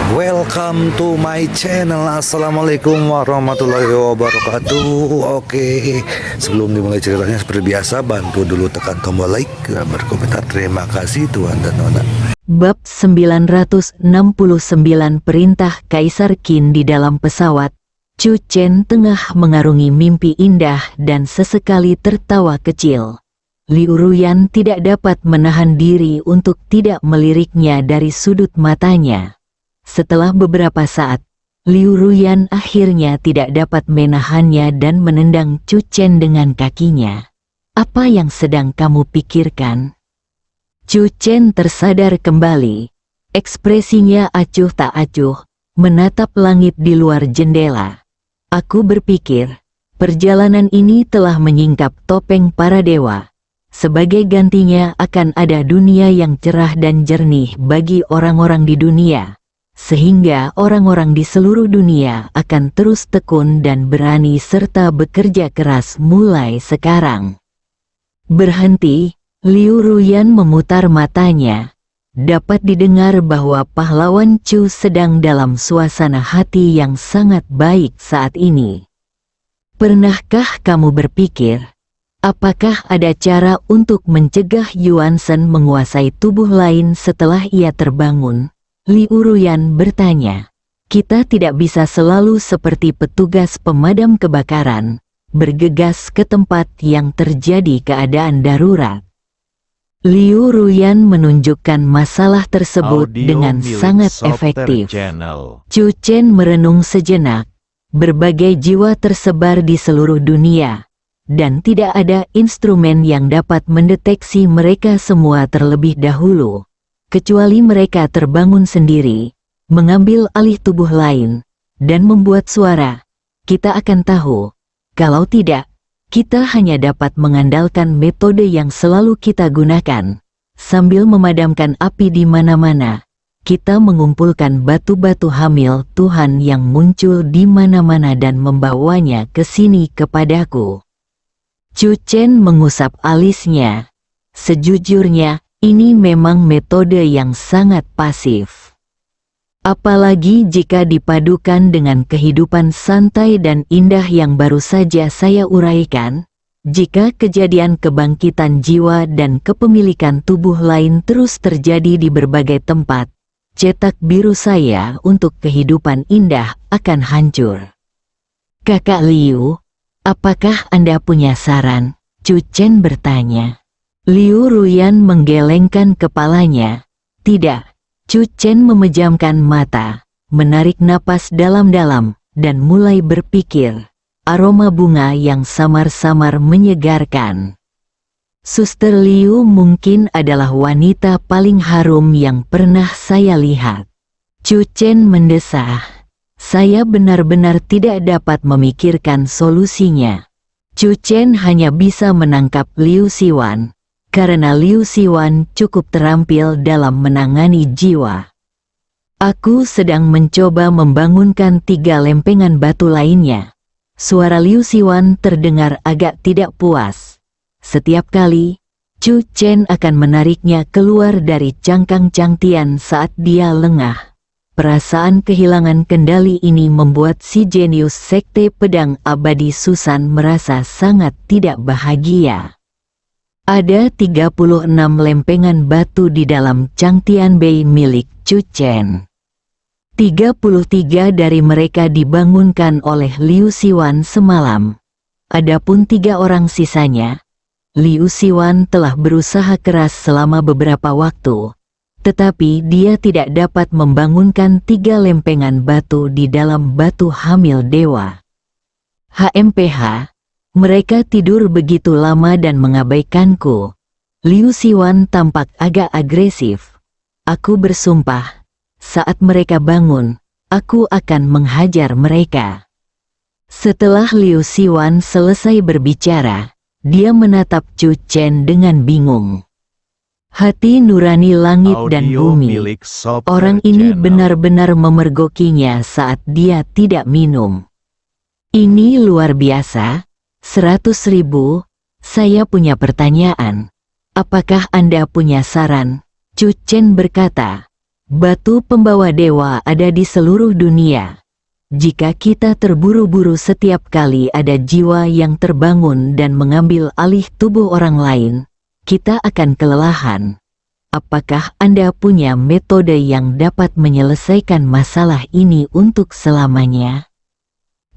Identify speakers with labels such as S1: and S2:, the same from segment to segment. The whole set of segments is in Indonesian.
S1: Welcome to my channel. Assalamualaikum warahmatullahi wabarakatuh. Oke, sebelum dimulai ceritanya seperti biasa, bantu dulu tekan tombol like dan berkomentar. Terima kasih Tuhan dan Nona.
S2: Bab 969 Perintah Kaisar Qin. Di dalam pesawat, Chu Chen tengah mengarungi mimpi indah dan sesekali tertawa kecil. Liu Ruyan tidak dapat menahan diri untuk tidak meliriknya dari sudut matanya. Setelah beberapa saat, Liu Ruyan akhirnya tidak dapat menahannya dan menendang Chu Chen dengan kakinya. "Apa yang sedang kamu pikirkan?" Chu Chen tersadar kembali. Ekspresinya acuh tak acuh, menatap langit di luar jendela. "Aku berpikir, perjalanan ini telah menyingkap topeng para dewa. Sebagai gantinya akan ada dunia yang cerah dan jernih bagi orang-orang di dunia. Sehingga orang-orang di seluruh dunia akan terus tekun dan berani serta bekerja keras mulai sekarang." Berhenti, Liu Ruyan memutar matanya. Dapat didengar bahwa pahlawan Chu sedang dalam suasana hati yang sangat baik saat ini. "Pernahkah kamu berpikir, apakah ada cara untuk mencegah Yuan Shen menguasai tubuh lain setelah ia terbangun?" Liu Ruyan bertanya. "Kita tidak bisa selalu seperti petugas pemadam kebakaran, bergegas ke tempat yang terjadi keadaan darurat." Liu Ruyan menunjukkan masalah tersebut dengan sangat efektif. Chu Chen merenung sejenak. Berbagai jiwa tersebar di seluruh dunia, dan tidak ada instrumen yang dapat mendeteksi mereka semua terlebih dahulu. Kecuali mereka terbangun sendiri, mengambil alih tubuh lain, dan membuat suara, kita akan tahu. Kalau tidak, kita hanya dapat mengandalkan metode yang selalu kita gunakan. Sambil memadamkan api di mana-mana, kita mengumpulkan batu-batu hamil Tuhan yang muncul di mana-mana dan membawanya ke sini kepadaku. Chu Chen mengusap alisnya. Sejujurnya, ini memang metode yang sangat pasif. Apalagi jika dipadukan dengan kehidupan santai dan indah yang baru saja saya uraikan. Jika kejadian kebangkitan jiwa dan kepemilikan tubuh lain terus terjadi di berbagai tempat, cetak biru saya untuk kehidupan indah akan hancur. "Kakak Liu, apakah Anda punya saran?" Chu Chen bertanya. Liu Ruyan menggelengkan kepalanya. "Tidak." Chu Chen memejamkan mata, menarik napas dalam-dalam, dan mulai berpikir. Aroma bunga yang samar-samar menyegarkan. "Suster Liu mungkin adalah wanita paling harum yang pernah saya lihat." Chu Chen mendesah. "Saya benar-benar tidak dapat memikirkan solusinya." Chu Chen hanya bisa menangkap Liu Siwan. Karena Liu Siwan cukup terampil dalam menangani jiwa. "Aku sedang mencoba membangunkan 3 lempengan batu lainnya." Suara Liu Siwan terdengar agak tidak puas. Setiap kali, Chu Chen akan menariknya keluar dari cangkang Changtian saat dia lengah. Perasaan kehilangan kendali ini membuat si jenius sekte pedang abadi Susan merasa sangat tidak bahagia. Ada 36 lempengan batu di dalam Changtian Bei milik Chu Chen. 33 dari mereka dibangunkan oleh Liu Siwan semalam. Adapun 3 orang sisanya, Liu Siwan telah berusaha keras selama beberapa waktu, tetapi dia tidak dapat membangunkan 3 lempengan batu di dalam batu hamil dewa. HMPH. Mereka tidur begitu lama dan mengabaikanku. Liu Siwan tampak agak agresif. "Aku bersumpah, saat mereka bangun, aku akan menghajar mereka." Setelah Liu Siwan selesai berbicara, dia menatap Chu Chen dengan bingung. Hati nurani langit dan bumi. Orang ini benar-benar memergokinya saat dia tidak minum. "Ini luar biasa. 100.000, saya punya pertanyaan. Apakah Anda punya saran?" Chu Chen berkata. Batu pembawa dewa ada di seluruh dunia. Jika kita terburu-buru setiap kali ada jiwa yang terbangun dan mengambil alih tubuh orang lain, kita akan kelelahan. Apakah Anda punya metode yang dapat menyelesaikan masalah ini untuk selamanya?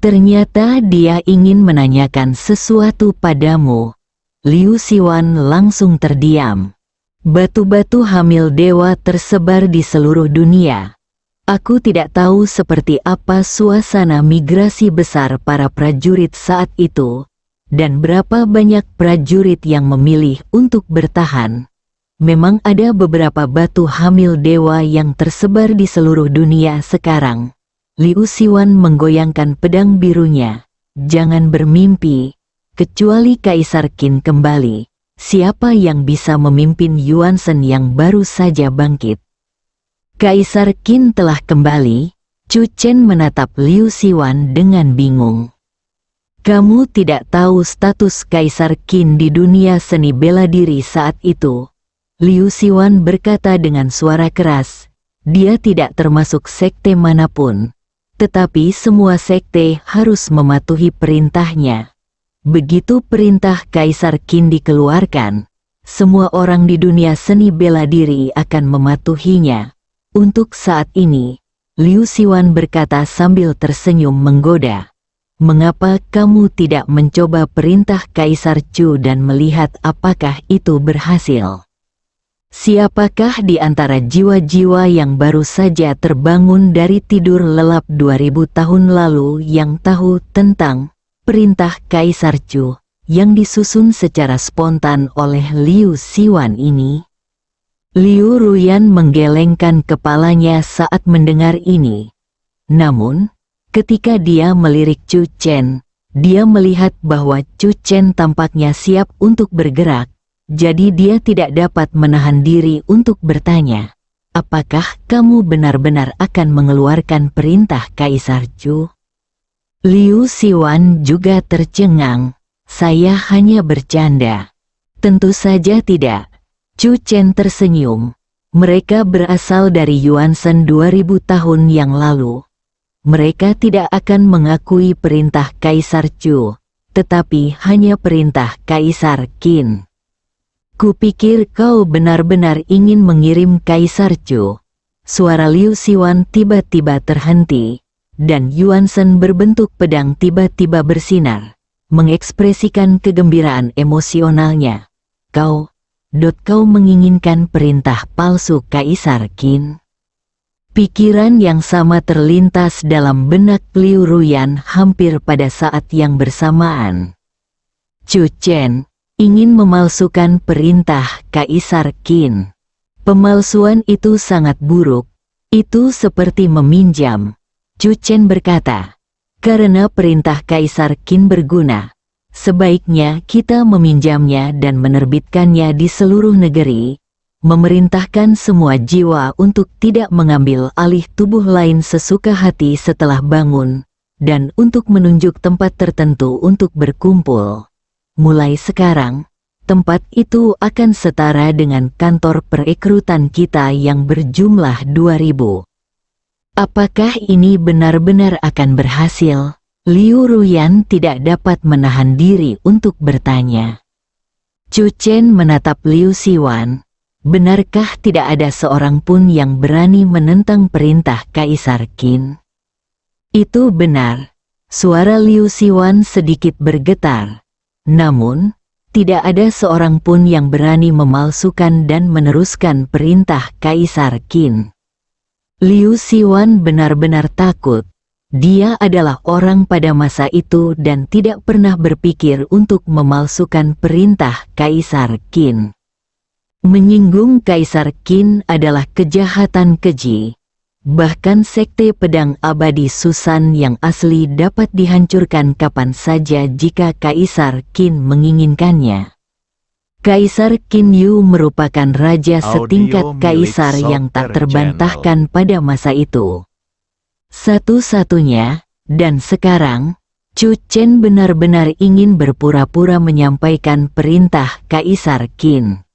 S2: Ternyata dia ingin menanyakan sesuatu padamu. Liu Siwan langsung terdiam. Batu-batu hamil dewa tersebar di seluruh dunia. Aku tidak tahu seperti apa suasana migrasi besar para prajurit saat itu, dan berapa banyak prajurit yang memilih untuk bertahan. Memang ada beberapa batu hamil dewa yang tersebar di seluruh dunia sekarang. Liu Siwan menggoyangkan pedang birunya. Jangan bermimpi, kecuali Kaisar Qin kembali. Siapa yang bisa memimpin Yuan Shen yang baru saja bangkit? Kaisar Qin telah kembali. Chu Chen menatap Liu Siwan dengan bingung. Kamu tidak tahu status Kaisar Qin di dunia seni bela diri saat itu. Liu Siwan berkata dengan suara keras. Dia tidak termasuk sekte manapun. Tetapi semua sekte harus mematuhi perintahnya. Begitu perintah Kaisar Qin dikeluarkan, semua orang di dunia seni bela diri akan mematuhinya. Untuk saat ini, Liu Siwan berkata sambil tersenyum menggoda. Mengapa kamu tidak mencoba perintah Kaisar Chu dan melihat apakah itu berhasil? Siapakah di antara jiwa-jiwa yang baru saja terbangun dari tidur lelap 2000 tahun lalu yang tahu tentang perintah Kaisar Chu yang disusun secara spontan oleh Liu Siwan ini? Liu Ruyan menggelengkan kepalanya saat mendengar ini. Namun, ketika dia melirik Chu Chen, dia melihat bahwa Chu Chen tampaknya siap untuk bergerak, jadi dia tidak dapat menahan diri untuk bertanya, apakah kamu benar-benar akan mengeluarkan perintah Kaisar Chu? Liu Siwan juga tercengang. Saya hanya bercanda. Tentu saja tidak. Chu Chen tersenyum. Mereka berasal dari Yuan Shen 2000 tahun yang lalu. Mereka tidak akan mengakui perintah Kaisar Chu, tetapi hanya perintah Kaisar Qin. Kupikir kau benar-benar ingin mengirim Kaisar Chu. Suara Liu Siwan tiba-tiba terhenti. Dan Yuan Shen berbentuk pedang tiba-tiba bersinar, mengekspresikan kegembiraan emosionalnya. Kau menginginkan perintah palsu Kaisar Qin? Pikiran yang sama terlintas dalam benak Liu Ruyan hampir pada saat yang bersamaan. Chu Chen ingin memalsukan perintah Kaisar Qin. Pemalsuan itu sangat buruk. Itu seperti meminjam. Chu Chen berkata, karena perintah Kaisar Qin berguna, sebaiknya kita meminjamnya dan menerbitkannya di seluruh negeri, memerintahkan semua jiwa untuk tidak mengambil alih tubuh lain sesuka hati setelah bangun, dan untuk menunjuk tempat tertentu untuk berkumpul. Mulai sekarang, tempat itu akan setara dengan kantor perekrutan kita yang berjumlah 2000. Apakah ini benar-benar akan berhasil? Liu Ruyan tidak dapat menahan diri untuk bertanya. Chu Chen menatap Liu Siwan. Benarkah tidak ada seorang pun yang berani menentang perintah Kaisar Qin? Itu benar. Suara Liu Siwan sedikit bergetar. Namun, tidak ada seorang pun yang berani memalsukan dan meneruskan perintah Kaisar Qin. Liu Siwan benar-benar takut. Dia adalah orang pada masa itu dan tidak pernah berpikir untuk memalsukan perintah Kaisar Qin. Menyinggung Kaisar Qin adalah kejahatan keji. Bahkan sekte pedang abadi Susan yang asli dapat dihancurkan kapan saja jika Kaisar Qin menginginkannya. Kaisar Qin Yu merupakan raja setingkat kaisar yang tak terbantahkan pada masa itu. Satu-satunya, dan sekarang, Chu Chen benar-benar ingin berpura-pura menyampaikan perintah Kaisar Qin.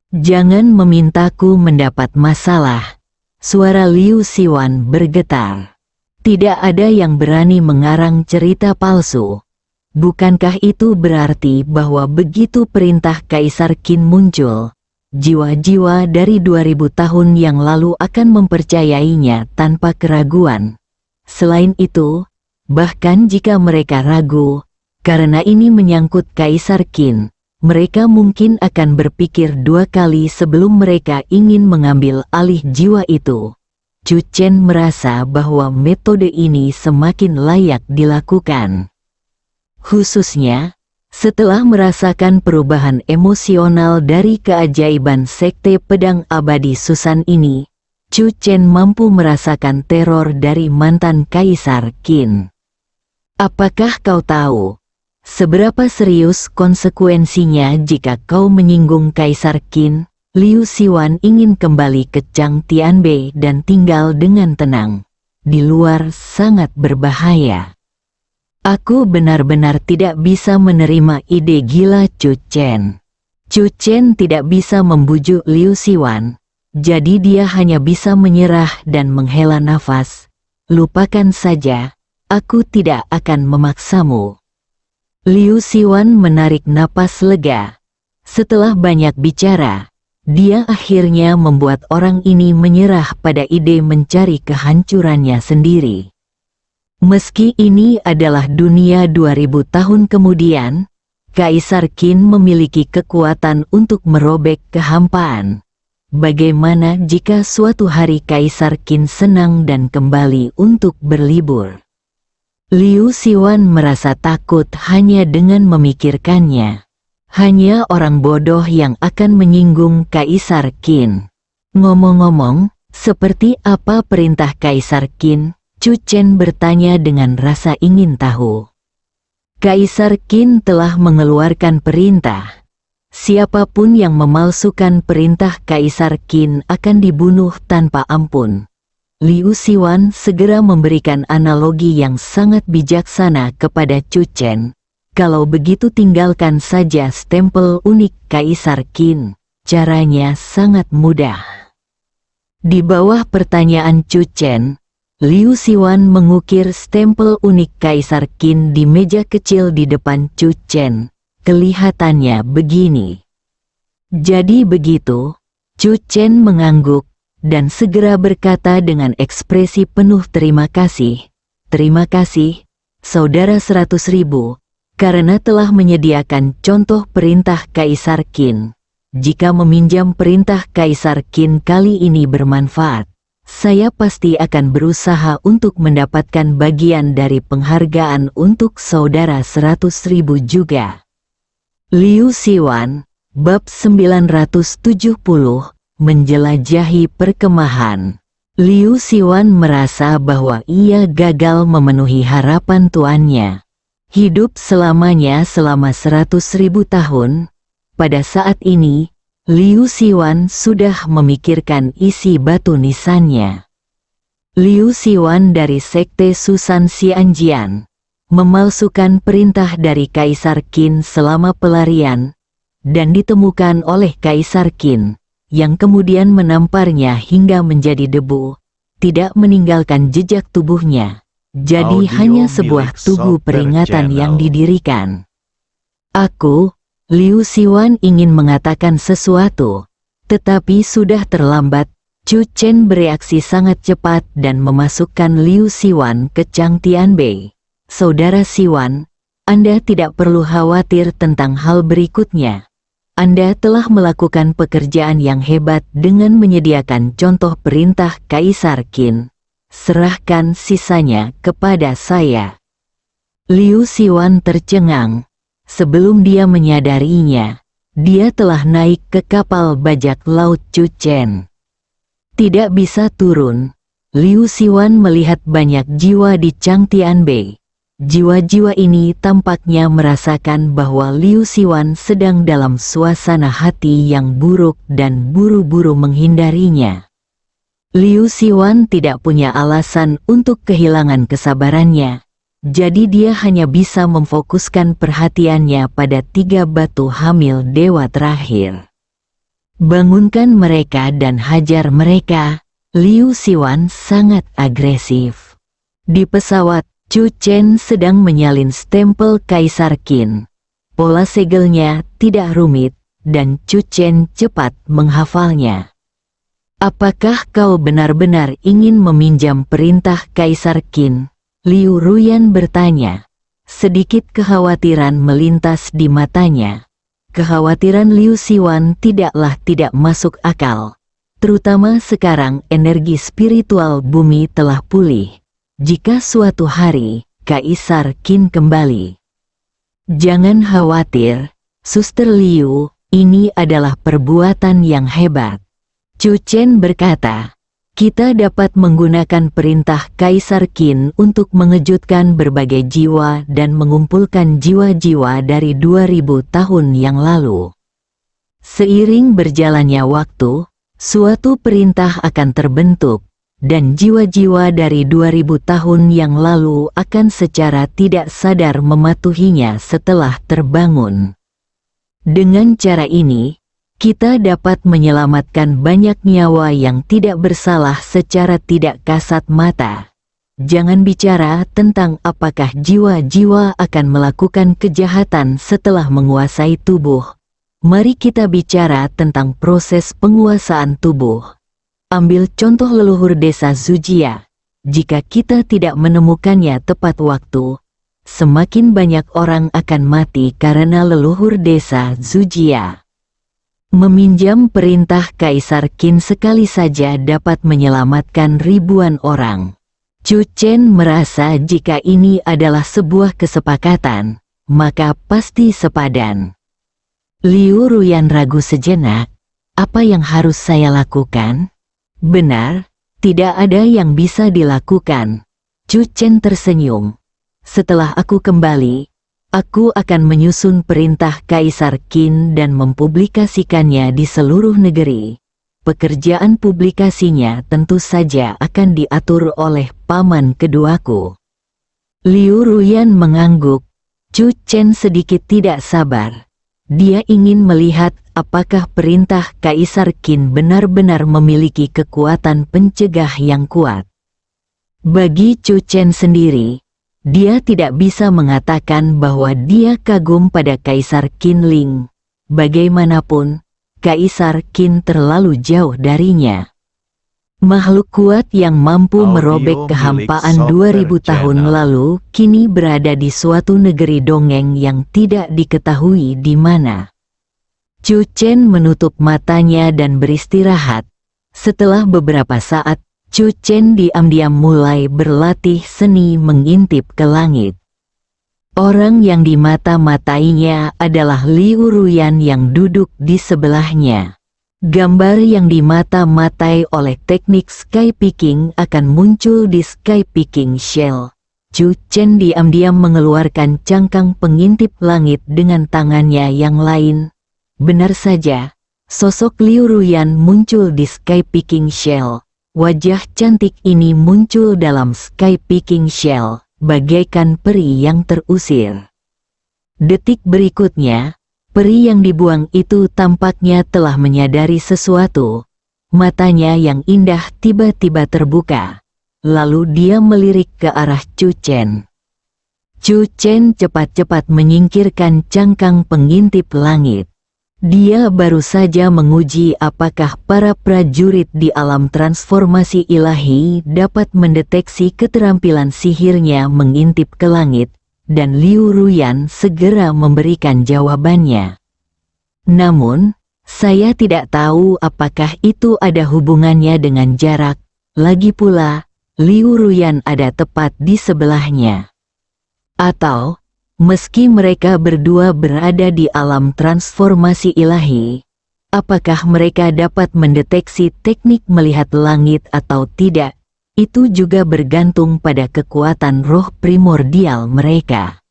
S2: Jangan memintaku mendapat masalah. Suara Liu Siwan bergetar. Tidak ada yang berani mengarang cerita palsu. Bukankah itu berarti bahwa begitu perintah Kaisar Qin muncul, jiwa-jiwa dari 2000 tahun yang lalu akan mempercayainya tanpa keraguan? Selain itu, bahkan jika mereka ragu, karena ini menyangkut Kaisar Qin, mereka mungkin akan berpikir 2 kali sebelum mereka ingin mengambil alih jiwa itu. Chu Chen merasa bahwa metode ini semakin layak dilakukan. Khususnya, setelah merasakan perubahan emosional dari keajaiban Sekte Pedang Abadi Susan ini, Chu Chen mampu merasakan teror dari mantan Kaisar Qin. Apakah kau tahu seberapa serius konsekuensinya jika kau menyinggung Kaisar Qin? Liu Siwan ingin kembali ke Chang Tianbei dan tinggal dengan tenang. Di luar sangat berbahaya. Aku benar-benar tidak bisa menerima ide gila Chu Chen. Chu Chen tidak bisa membujuk Liu Siwan, jadi dia hanya bisa menyerah dan menghela nafas. Lupakan saja, aku tidak akan memaksamu. Liu Siwan menarik napas lega. Setelah banyak bicara, dia akhirnya membuat orang ini menyerah pada ide mencari kehancurannya sendiri. Meski ini adalah dunia 2000 tahun kemudian, Kaisar Qin memiliki kekuatan untuk merobek kehampaan. Bagaimana jika suatu hari Kaisar Qin senang dan kembali untuk berlibur? Liu Siwan merasa takut hanya dengan memikirkannya. Hanya orang bodoh yang akan menyinggung Kaisar Qin. Ngomong-ngomong, seperti apa perintah Kaisar Qin? Chu Chen bertanya dengan rasa ingin tahu. Kaisar Qin telah mengeluarkan perintah. Siapapun yang memalsukan perintah Kaisar Qin akan dibunuh tanpa ampun. Liu Siwan segera memberikan analogi yang sangat bijaksana kepada Chu Chen. Kalau begitu tinggalkan saja stempel unik Kaisar Qin. Caranya sangat mudah. Di bawah pertanyaan Chu Chen, Liu Siwan mengukir stempel unik Kaisar Qin di meja kecil di depan Chu Chen. Kelihatannya begini. Jadi begitu, Chu Chen mengangguk dan segera berkata dengan ekspresi penuh terima kasih. Terima kasih, Saudara 100.000. Karena telah menyediakan contoh perintah Kaisar Qin. Jika meminjam perintah Kaisar Qin kali ini bermanfaat, saya pasti akan berusaha untuk mendapatkan bagian dari penghargaan untuk Saudara 100.000 juga. Liu Siwan, Bab 970, Menjelajahi Perkemahan. Liu Siwan merasa bahwa ia gagal memenuhi harapan tuannya. Hidup selamanya selama 100.000 tahun. Pada saat ini, Liu Siwan sudah memikirkan isi batu nisannya. Liu Siwan dari Sekte Susan Xianjian memalsukan perintah dari Kaisar Qin selama pelarian dan ditemukan oleh Kaisar Qin yang kemudian menamparnya hingga menjadi debu, tidak meninggalkan jejak tubuhnya. Jadi hanya sebuah tugu peringatan yang didirikan. Aku, Liu Siwan ingin mengatakan sesuatu, tetapi sudah terlambat. Chu Chen bereaksi sangat cepat dan memasukkan Liu Siwan ke Chang Tianbei. Saudara Siwan, Anda tidak perlu khawatir tentang hal berikutnya. Anda telah melakukan pekerjaan yang hebat dengan menyediakan contoh perintah Kaisar Qin. Serahkan sisanya kepada saya. Liu Siwan tercengang. Sebelum dia menyadarinya, dia telah naik ke kapal bajak laut Chu Chen. Tidak bisa turun. Liu Siwan melihat banyak jiwa di Chang Tianbei. Jiwa-jiwa ini tampaknya merasakan bahwa Liu Siwan sedang dalam suasana hati yang buruk dan buru-buru menghindarinya. Liu Siwan tidak punya alasan untuk kehilangan kesabarannya, jadi dia hanya bisa memfokuskan perhatiannya pada 3 batu hamil dewa terakhir. Bangunkan mereka dan hajar mereka, Liu Siwan sangat agresif. Di pesawat, Chu Chen sedang menyalin stempel Kaisar Qin. Pola segelnya tidak rumit, dan Chu Chen cepat menghafalnya. Apakah kau benar-benar ingin meminjam perintah Kaisar Qin? Liu Ruyan bertanya. Sedikit kekhawatiran melintas di matanya. Kekhawatiran Liu Siwan tidaklah tidak masuk akal. Terutama sekarang energi spiritual bumi telah pulih. Jika suatu hari, Kaisar Qin kembali. Jangan khawatir, Suster Liu, ini adalah perbuatan yang hebat. Chu Chen berkata, kita dapat menggunakan perintah Kaisar Qin untuk mengejutkan berbagai jiwa dan mengumpulkan jiwa-jiwa dari 2000 tahun yang lalu. Seiring berjalannya waktu, suatu perintah akan terbentuk, dan jiwa-jiwa dari 2000 tahun yang lalu akan secara tidak sadar mematuhinya setelah terbangun. Dengan cara ini, kita dapat menyelamatkan banyak nyawa yang tidak bersalah secara tidak kasat mata. Jangan bicara tentang apakah jiwa-jiwa akan melakukan kejahatan setelah menguasai tubuh. Mari kita bicara tentang proses penguasaan tubuh. Ambil contoh leluhur desa Zujia. Jika kita tidak menemukannya tepat waktu, semakin banyak orang akan mati karena leluhur desa Zujia. Meminjam perintah Kaisar Qin sekali saja dapat menyelamatkan ribuan orang. Chu Chen merasa jika ini adalah sebuah kesepakatan, maka pasti sepadan. Liu Ruyan ragu sejenak, apa yang harus saya lakukan? Benar, tidak ada yang bisa dilakukan. Chu Chen tersenyum. Setelah aku kembali, aku akan menyusun perintah Kaisar Qin dan mempublikasikannya di seluruh negeri. Pekerjaan publikasinya tentu saja akan diatur oleh paman keduaku. Liu Ruyan mengangguk. Chu Chen sedikit tidak sabar. Dia ingin melihat apakah perintah Kaisar Qin benar-benar memiliki kekuatan pencegah yang kuat. Bagi Chu Chen sendiri, dia tidak bisa mengatakan bahwa dia kagum pada Kaisar Qin Ling. Bagaimanapun, Kaisar Qin terlalu jauh darinya. Makhluk kuat yang mampu merobek kehampaan 2000 tahun lalu kini berada di suatu negeri dongeng yang tidak diketahui di mana. Chu Chen menutup matanya dan beristirahat. Setelah beberapa saat, Chu Chen diam-diam mulai berlatih seni mengintip ke langit. Orang yang dimata-matainya adalah Liu Ruyan yang duduk di sebelahnya. Gambar yang dimata-matai oleh teknik sky picking akan muncul di sky picking shell. Chu Chen diam-diam mengeluarkan cangkang pengintip langit dengan tangannya yang lain. Benar saja, sosok Liu Ruyan muncul di sky picking shell. Wajah cantik ini muncul dalam sky picking shell, bagaikan peri yang terusir. Detik berikutnya, peri yang dibuang itu tampaknya telah menyadari sesuatu. Matanya yang indah tiba-tiba terbuka. Lalu dia melirik ke arah Chu Chen. Chu Chen cepat-cepat menyingkirkan cangkang pengintip langit. Dia baru saja menguji apakah para prajurit di alam transformasi ilahi dapat mendeteksi keterampilan sihirnya mengintip ke langit. Dan Liu Ruyan segera memberikan jawabannya. Namun, saya tidak tahu apakah itu ada hubungannya dengan jarak. Lagi pula, Liu Ruyan ada tepat di sebelahnya. Atau, meski mereka berdua berada di alam transformasi ilahi, apakah mereka dapat mendeteksi teknik melihat langit atau tidak? Itu juga bergantung pada kekuatan roh primordial mereka.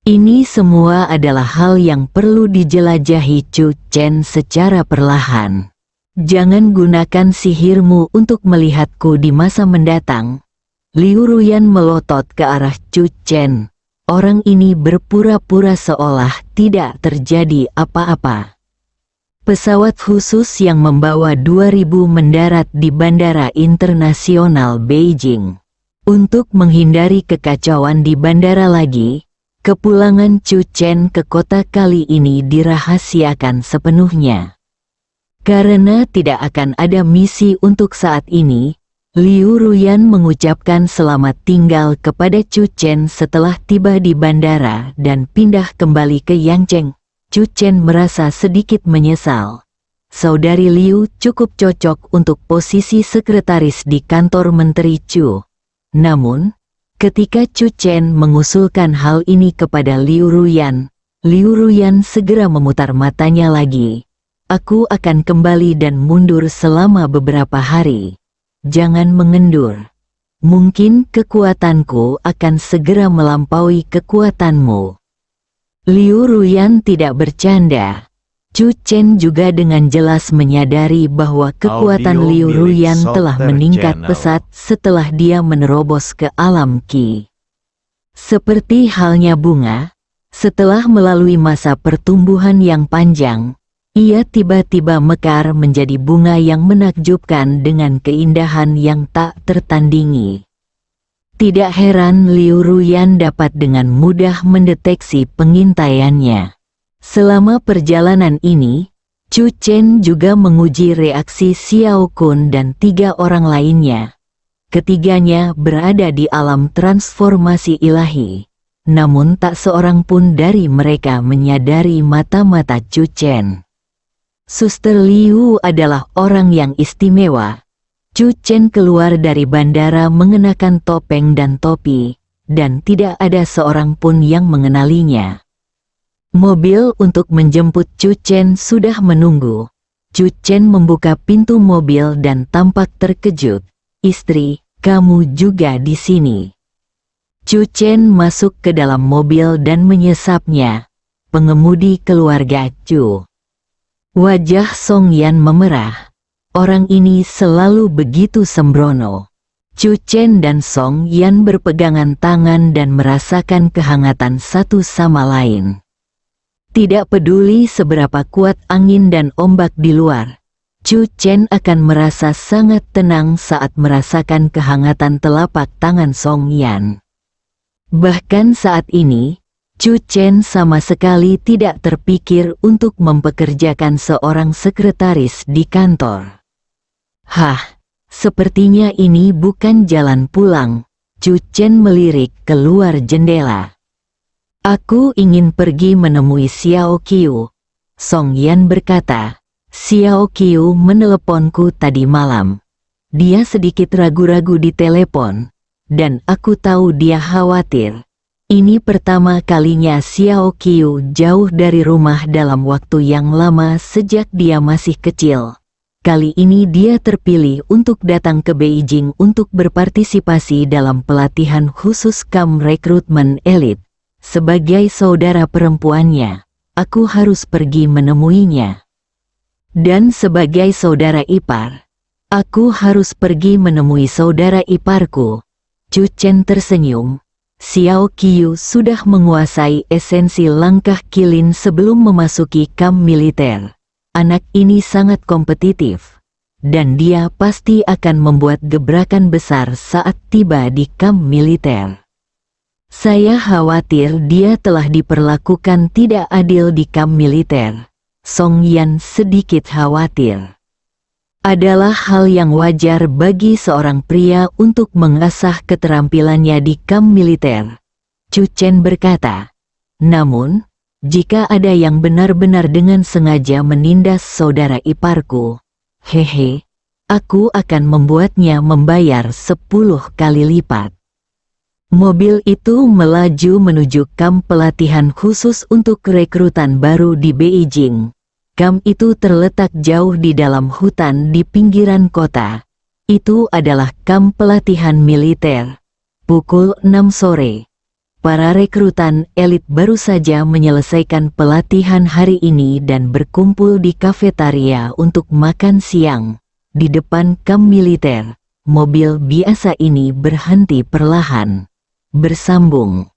S2: Ini semua adalah hal yang perlu dijelajahi Chu Chen secara perlahan. Jangan gunakan sihirmu untuk melihatku di masa mendatang. Liu Ruyan melotot ke arah Chu Chen. Orang ini berpura-pura seolah tidak terjadi apa-apa. Pesawat khusus yang membawa 2.000 mendarat di Bandara Internasional Beijing. Untuk menghindari kekacauan di bandara lagi, kepulangan Chu Chen ke kota kali ini dirahasiakan sepenuhnya. Karena tidak akan ada misi untuk saat ini, Liu Ruyan mengucapkan selamat tinggal kepada Chu Chen setelah tiba di bandara dan pindah kembali ke Yangcheng. Chu Chen merasa sedikit menyesal. Saudari Liu cukup cocok untuk posisi sekretaris di kantor Menteri Chu. Namun, ketika Chu Chen mengusulkan hal ini kepada Liu Ruyan segera memutar matanya lagi. Aku akan kembali dan mundur selama beberapa hari. Jangan mengendur. Mungkin kekuatanku akan segera melampaui kekuatanmu. Liu Ruyan tidak bercanda. Chu Chen juga dengan jelas menyadari bahwa kekuatan Liu Ruyan telah meningkat pesat setelah dia menerobos ke alam Qi. Seperti halnya bunga, setelah melalui masa pertumbuhan yang panjang, ia tiba-tiba mekar menjadi bunga yang menakjubkan dengan keindahan yang tak tertandingi. Tidak heran Liu Ruyan dapat dengan mudah mendeteksi pengintaiannya. Selama perjalanan ini, Chu Chen juga menguji reaksi Xiao Kun dan 3 orang lainnya. Ketiganya berada di alam transformasi ilahi. Namun tak seorang pun dari mereka menyadari mata-mata Chu Chen. Suster Liu adalah orang yang istimewa. Chu Chen keluar dari bandara mengenakan topeng dan topi, dan tidak ada seorang pun yang mengenalinya. Mobil untuk menjemput Chu Chen sudah menunggu. Chu Chen membuka pintu mobil dan tampak terkejut. "Istri, kamu juga di sini." Chu Chen masuk ke dalam mobil dan menyesapnya. Pengemudi keluarga Chu. Wajah Song Yan memerah. Orang ini selalu begitu sembrono. Chu Chen dan Song Yan berpegangan tangan dan merasakan kehangatan satu sama lain. Tidak peduli seberapa kuat angin dan ombak di luar, Chu Chen akan merasa sangat tenang saat merasakan kehangatan telapak tangan Song Yan. Bahkan saat ini, Chu Chen sama sekali tidak terpikir untuk mempekerjakan seorang sekretaris di kantor. Hah, sepertinya ini bukan jalan pulang. Chu Chen melirik keluar jendela. "Aku ingin pergi menemui Xiao Qiu," Song Yan berkata. "Xiao Qiu meneleponku tadi malam. Dia sedikit ragu-ragu di telepon, dan aku tahu dia khawatir. Ini pertama kalinya Xiao Qiu jauh dari rumah dalam waktu yang lama sejak dia masih kecil. Kali ini dia terpilih untuk datang ke Beijing untuk berpartisipasi dalam pelatihan khusus KAM rekrutmen elit. Sebagai saudara perempuannya, aku harus pergi menemuinya. Dan sebagai saudara ipar, aku harus pergi menemui saudara iparku." Chu Chen tersenyum. Xiao Qiu sudah menguasai esensi langkah kilin sebelum memasuki KAM militer. Anak ini sangat kompetitif, dan dia pasti akan membuat gebrakan besar saat tiba di KAM militer. "Saya khawatir dia telah diperlakukan tidak adil di KAM militer." Song Yan sedikit khawatir. Adalah hal yang wajar bagi seorang pria untuk mengasah keterampilannya di KAM militer, Chu Chen berkata. Namun, jika ada yang benar-benar dengan sengaja menindas saudara iparku, hehe, aku akan membuatnya membayar 10 kali lipat. Mobil itu melaju menuju kamp pelatihan khusus untuk rekrutan baru di Beijing. Kamp itu terletak jauh di dalam hutan di pinggiran kota. Itu adalah kamp pelatihan militer. Pukul 6 sore. Para rekrutan elit baru saja menyelesaikan pelatihan hari ini dan berkumpul di kafetaria untuk makan siang. Di depan kamp militer, mobil biasa ini berhenti perlahan. Bersambung.